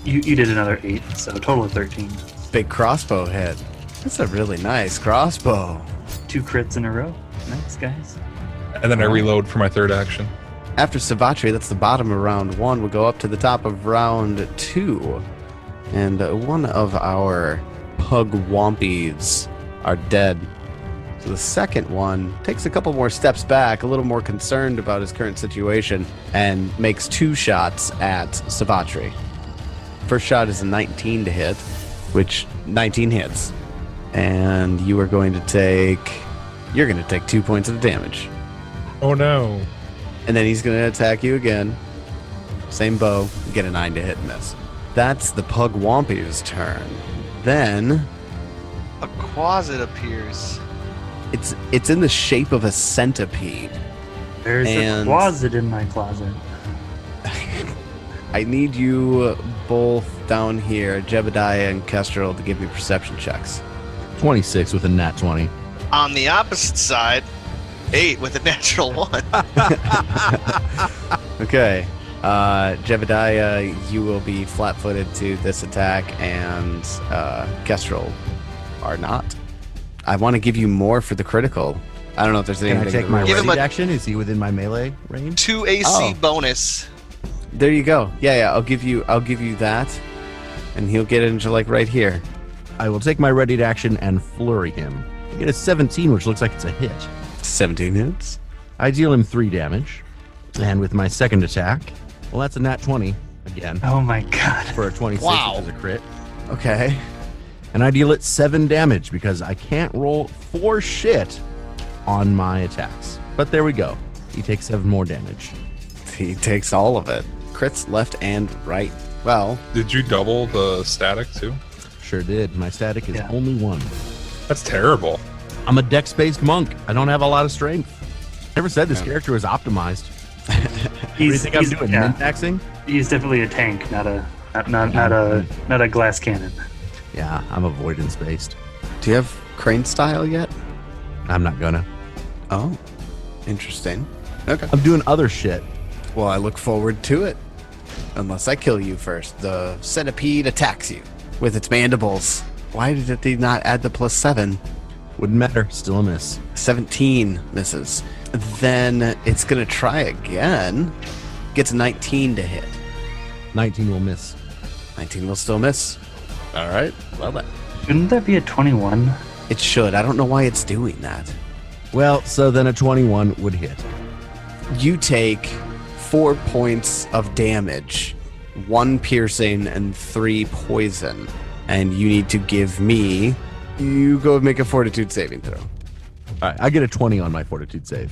You did another 8, so a total of 13. Big crossbow hit. That's a really nice crossbow. 2 crits in a row. Nice, guys. And then I reload for my third action. After Savatri, that's the bottom of round 1. We'll go up to the top of round 2. And one of our pug wompies are dead. So the second one takes a couple more steps back, a little more concerned about his current situation, and makes 2 shots at Savatri. First shot is a 19 to hit, which 19 hits. And you are going to take... You're going to take 2 points of damage. Oh no. And then he's going to attack you again. Same bow. Get a 9 to hit and miss. That's the Pug Wampy's turn. Then... A quasit appears. It's in the shape of a centipede. There's a closet in my closet. I need you both down here, Jebediah and Kestrel, to give me perception checks. 26 with a nat 20. On the opposite side, 8 with a natural 1. Okay. Jebediah, you will be flat-footed to this attack, and Kestrel are not. I want to give you more for the critical. I don't know if there's anything. Can I take my Give him ready a- action? Is he within my melee range? 2 AC Oh. bonus. There you go. Yeah. I'll give you that, and he'll get into like right here. I will take my ready action and flurry him. I get a 17, which looks like it's a hit. 17 hits. I deal him 3 damage. And with my second attack, well, that's a nat 20 again Oh my god. for a 26, Wow. which is a crit. Okay. And I deal it 7 damage because I can't roll for shit on my attacks. But there we go. He takes 7 more damage. He takes all of it. Crits left and right. Well, Did you double the static too? Sure did. My static is Yeah. only 1. That's terrible. I'm a dex-based monk. I don't have a lot of strength. Never said this Yeah. character is optimized. What do you think I'm doing? yeah, Min-maxing? he's definitely a tank, not a glass cannon. Yeah, I'm avoidance-based. do you have crane style yet? I'm not gonna. Oh, interesting. Okay. I'm doing other shit. Well, I look forward to it. Unless I kill you first. The centipede attacks you with its mandibles. Why did it not add the +7? Wouldn't matter. Still a miss. 17 misses. Then it's going to try again. Gets a 19 to hit. 19 will miss. 19 will still miss. All right. Well, then. Shouldn't that be a 21? It should. I don't know why it's doing that. Well, so then a 21 would hit. You take 4 points of damage, 1 piercing and 3 poison. And you need to give me... You go make a fortitude saving throw. All right, I get a 20 on my fortitude save.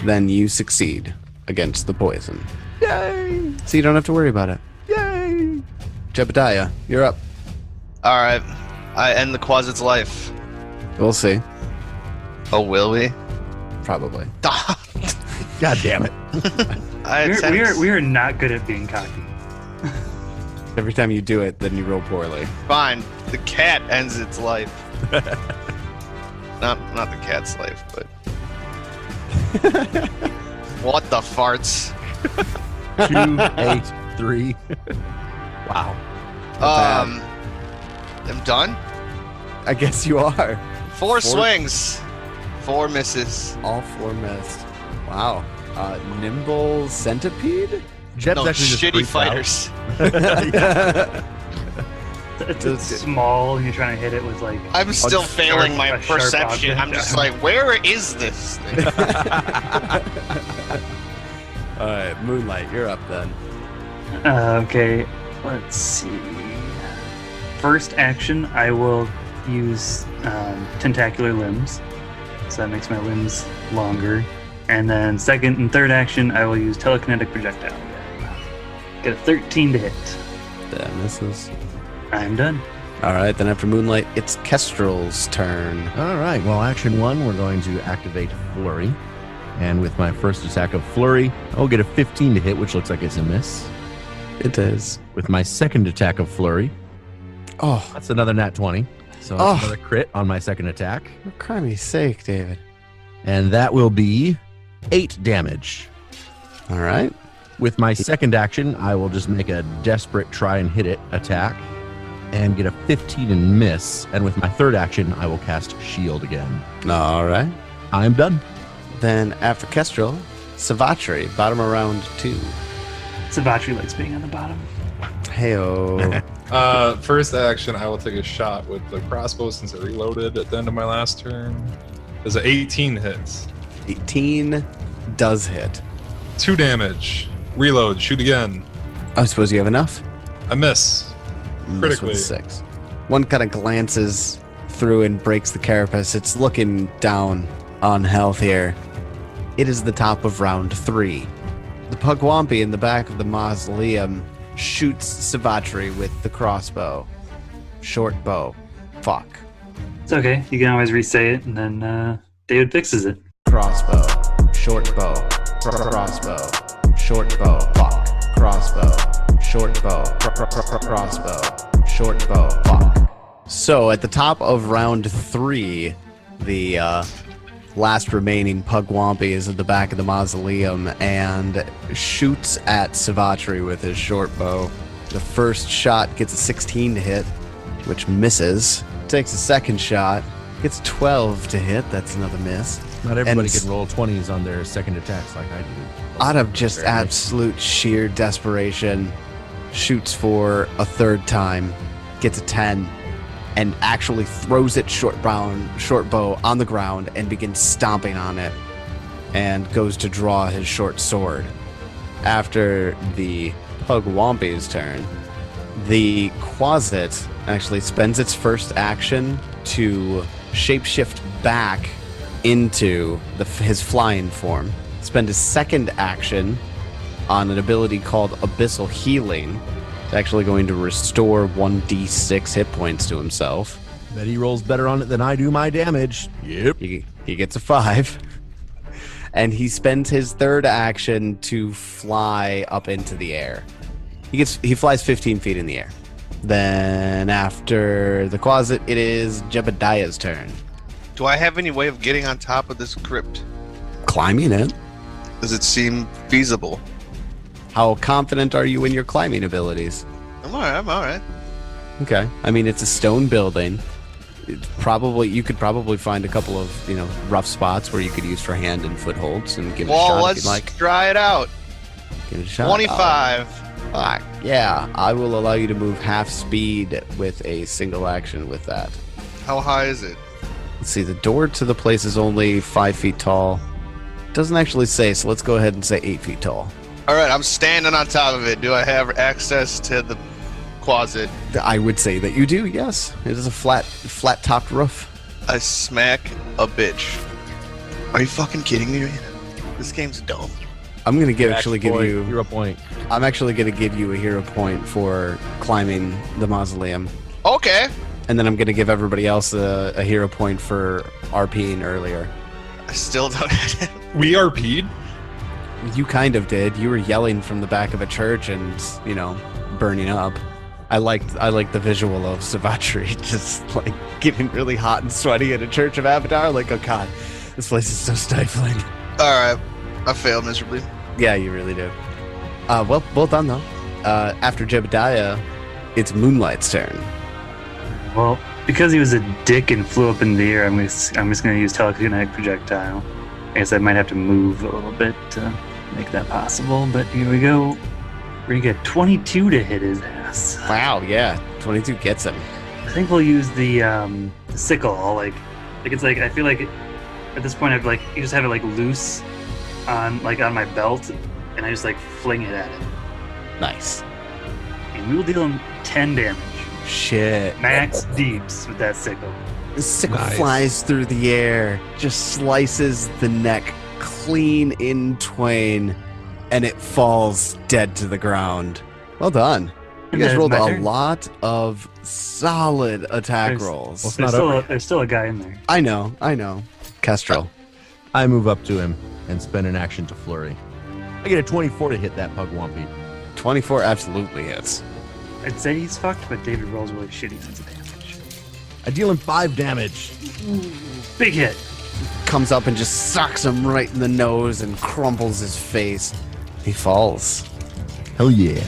Then you succeed against the poison. Yay! So you don't have to worry about it. Yay! Jebediah, you're up. All right. I end the Quasit's life. We'll see. Oh, will we? Probably. God damn it. We are not good at being cocky. Every time you do it, then you roll poorly. Fine. The cat ends its life. not the cat's life, but. What the farts? 2, 8, 3. Wow. I'm done. I guess you are. 4 swings, 4 misses. All 4 missed. Wow. Nimble centipede? Jeb's No, actually just shitty freaked out. fighters. It's small, and you're trying to hit it with like. I'm still failing my a sharp perception. object. I'm just like, where is this thing? All right, Moonlight, you're up then. Okay, let's see. First action, I will use tentacular limbs, so that makes my limbs longer. And then second and third action, I will use telekinetic projectile. Get a 13 to hit. That misses. I'm done. All right, then after Moonlight, it's Kestrel's turn. All right. Well, action 1, we're going to activate Flurry. And with my first attack of Flurry, I'll get a 15 to hit, which looks like it's a miss. It is. With my second attack of Flurry, Oh, that's another nat 20. So that's another crit on my second attack. for crimey's sake, David. And that will be 8 damage. All right. With my second action, I will just make a desperate try and hit it attack and get a 15 and miss. And with my third action, I will cast Shield again. All right. I'm done. Then after Kestrel, Savatri, bottom of round 2. Savatri likes being on the bottom. Heyo. First action, I will take a shot with the crossbow since I reloaded at the end of my last turn. There's an 18 hits. 18 does hit. 2 damage. Reload. Shoot again. I suppose you have enough. I miss. Miss Critically. with 6. One kind of glances through and breaks the carapace. It's looking down on health here. It is the top of round 3. The Pugwampy in the back of the mausoleum shoots Savatri with the crossbow. Short bow. Fuck. It's okay. You can always re-say it, and then David fixes it. Crossbow. Short bow. Crossbow. Short bow. Fuck. Crossbow. Short bow. Crossbow. Short bow. Fuck. So at the top of round 3, the last remaining Pugwampy is at the back of the mausoleum and shoots at Savatri with his short bow. The first shot gets a 16 to hit, which misses. Takes a second shot, gets 12 to hit. That's another miss. Not everybody And- can roll 20s on their second attacks like I do. Out of just Barely. absolute sheer desperation, shoots for a third time, gets a 10, and actually throws it short bow on the ground and begins stomping on it, and goes to draw his short sword. After the Pugwampy's turn, the Quasit actually spends its first action to shapeshift back into his flying form. Spend his second action on an ability called Abyssal Healing. It's actually going to restore 1d6 hit points to himself. Bet he rolls better on it than I do my damage. Yep. He gets a 5. And he spends his third action to fly up into the air. He flies 15 feet in the air. Then after the Quasit, it is Jebediah's turn. Do I have any way of getting on top of this crypt? Climbing it. Does it seem feasible? How confident are you in your climbing abilities? I'm alright. Okay. I mean, it's a stone building. You could probably find a couple of, rough spots where you could use for hand and footholds and give it a Well, shot if let's you'd like. try it out. Give it a shot. 25. Fuck. Yeah, I will allow you to move half speed with a single action with that. How high is it? Let's see, the door to the place is only 5 feet tall. Doesn't actually say, so let's go ahead and say 8 feet tall. Alright, I'm standing on top of it. Do I have access to the closet? I would say that you do, yes. It is a flat-topped roof. I smack a bitch. Are you fucking kidding me, man? This game's dumb. I'm gonna actually give Boy, you. You're a point. I'm actually gonna give you a hero point for climbing the mausoleum. Okay. And then I'm going to give everybody else a hero point for RPing earlier. I still don't have it. We RP'd? You kind of did. You were yelling from the back of a church and, burning up. I liked the visual of Savatri just like getting really hot and sweaty at a church of Abadar. Like, oh god, this place is so stifling. Alright. I failed miserably. Yeah, you really do. Well done though. After Jebediah, it's Moonlight's turn. Well, because he was a dick and flew up in the air, I'm just going to use telekinetic projectile. I guess I might have to move a little bit to make that possible, but here we go. We're going to get 22 to hit his ass. Wow, yeah, 22 gets him. I think we'll use the sickle. I feel like at this point I've you just have it loose on my belt, and I just fling it at it. Nice. And we will deal him 10 damage. Shit. Max deeps with that sickle. The sickle flies through the air, just slices the neck clean in twain, and it falls dead to the ground. Well done. You guys rolled a lot of solid attack rolls. There's still a guy in there. I know. Kestrel. I move up to him and spend an action to flurry. I get a 24 to hit that Pugwampy. 24 absolutely hits. I'd say he's fucked, but David rolls really shitty sense of damage. I deal him 5 damage. Big hit. Comes up and just sucks him right in the nose and crumples his face. He falls. Hell yeah.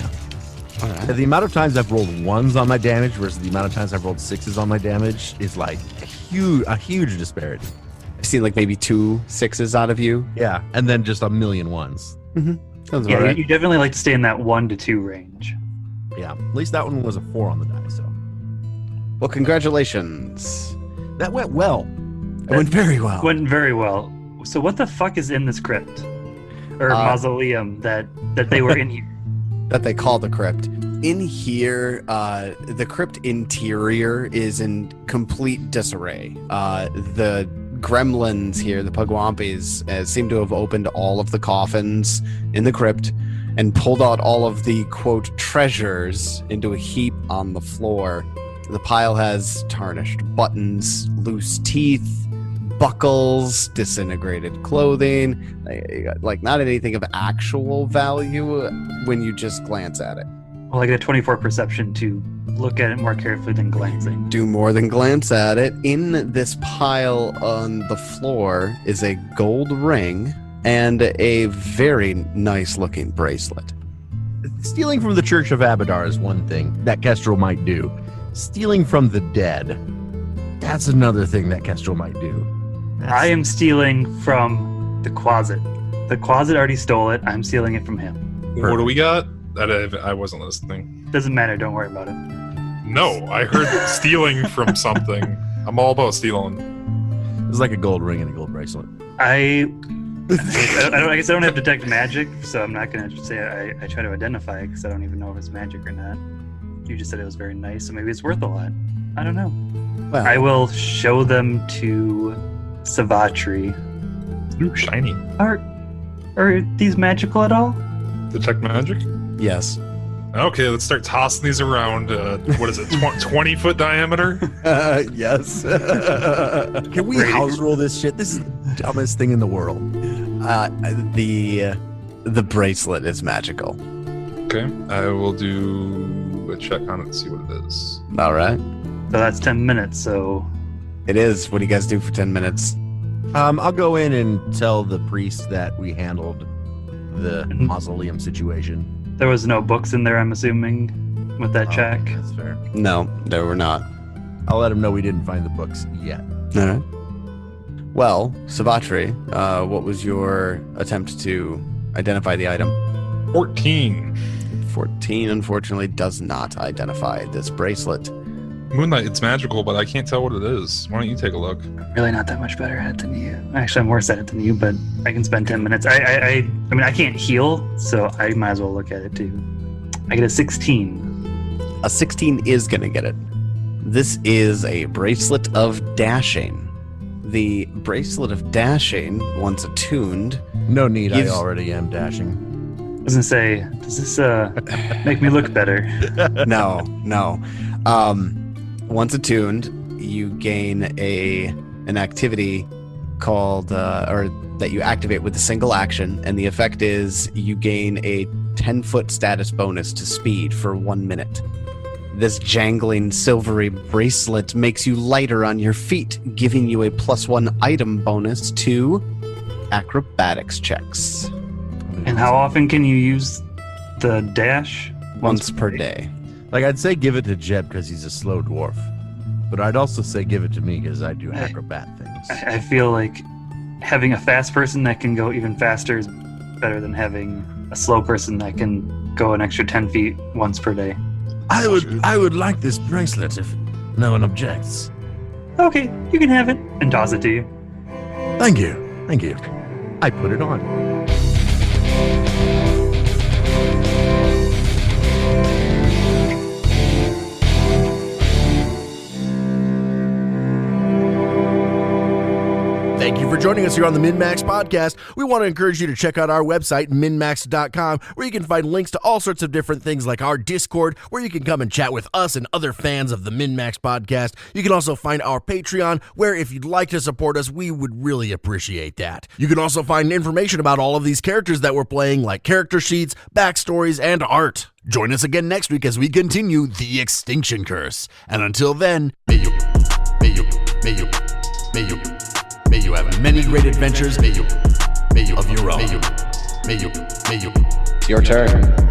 All right. The amount of times I've rolled 1s on my damage versus the amount of times I've rolled 6s on my damage is a huge disparity. I've seen maybe 2 6s out of you. Yeah, and then just a million 1s. Mm-hmm. Sounds Yeah, about right. you definitely like to stay in that 1 to 2 range. Yeah, at least that one was a 4 on the die, so. Well, congratulations. That went well. It went very well. Went very well. So what the fuck is in this crypt? Or mausoleum that they were in here? That they call the crypt. In here, the crypt interior is in complete disarray. The gremlins here, the Pugwampis, seem to have opened all of the coffins in the crypt and pulled out all of the, quote, treasures into a heap on the floor. The pile has tarnished buttons, loose teeth, buckles, disintegrated clothing, not anything of actual value when you just glance at it. Well, I get a 24 perception to look at it more carefully than glancing. Do more than glance at it. In this pile on the floor is a gold ring and a very nice looking bracelet. Stealing from the Church of Abadar is one thing that Kestrel might do. Stealing from the dead, that's another thing that Kestrel might do. I am stealing from the closet. The closet already stole it. I'm stealing it from him. What do we got? I wasn't listening. Doesn't matter. Don't worry about it. No, I heard stealing from something. I'm all about stealing. It's like a gold ring and a gold bracelet. I guess I don't have detect magic, so I'm not going to say I try to identify it because I don't even know if it's magic or not. You just said it was very nice, so maybe it's worth a lot. I don't know. Well, I will show them to Savatri. Ooh, shiny. Are these magical at all? Detect magic? yes. Okay, let's start tossing these around. What is it, 20-foot diameter? Yes. Can we house roll this shit? This is the dumbest thing in the world. The bracelet is magical. Okay, I will do a check on it to see what it is. All right. So that's 10 minutes, so... It is. What do you guys do for 10 minutes? I'll go in and tell the priest that we handled the mausoleum situation. There was no books in there, I'm assuming, with that check. That's fair. No, there were not. I'll let him know we didn't find the books yet. All right. Well, Savatri, what was your attempt to identify the item? 14. 14, unfortunately, does not identify this bracelet. Moonlight, it's magical, but I can't tell what it is. Why don't you take a look? Really not that much better at it than you. Actually, I'm worse at it than you, but I can spend 10 minutes. I mean, I can't heal, so I might as well look at it too. I get a 16. A 16 is going to get it. This is a bracelet of dashing. The bracelet of dashing, once attuned... No need, Gives- I already am dashing. I was gonna say, does this make me look better? No. Once attuned, you gain an activity called, or that you activate with a single action, and the effect is you gain a 10-foot status bonus to speed for 1 minute. This jangling silvery bracelet makes you lighter on your feet, giving you a +1 item bonus to acrobatics checks. And how often can you use the dash? Once per day. Like, I'd say give it to Jeb because he's a slow dwarf. But I'd also say give it to me because I do acrobat things. I feel like having a fast person that can go even faster is better than having a slow person that can go an extra 10 feet once per day. I would like this bracelet if no one objects. Okay, you can have it, and toss it to you. Thank you. I put it on. Thank you for joining us here on the MNmaxed Podcast. We want to encourage you to check out our website, MNmaxed.com, where you can find links to all sorts of different things like our Discord, where you can come and chat with us and other fans of the MNmaxed Podcast. You can also find our Patreon, where if you'd like to support us, we would really appreciate that. You can also find information about all of these characters that we're playing, like character sheets, backstories, and art. Join us again next week as we continue the Extinction Curse. And until then, may you have many great adventures, of your own. It's your turn.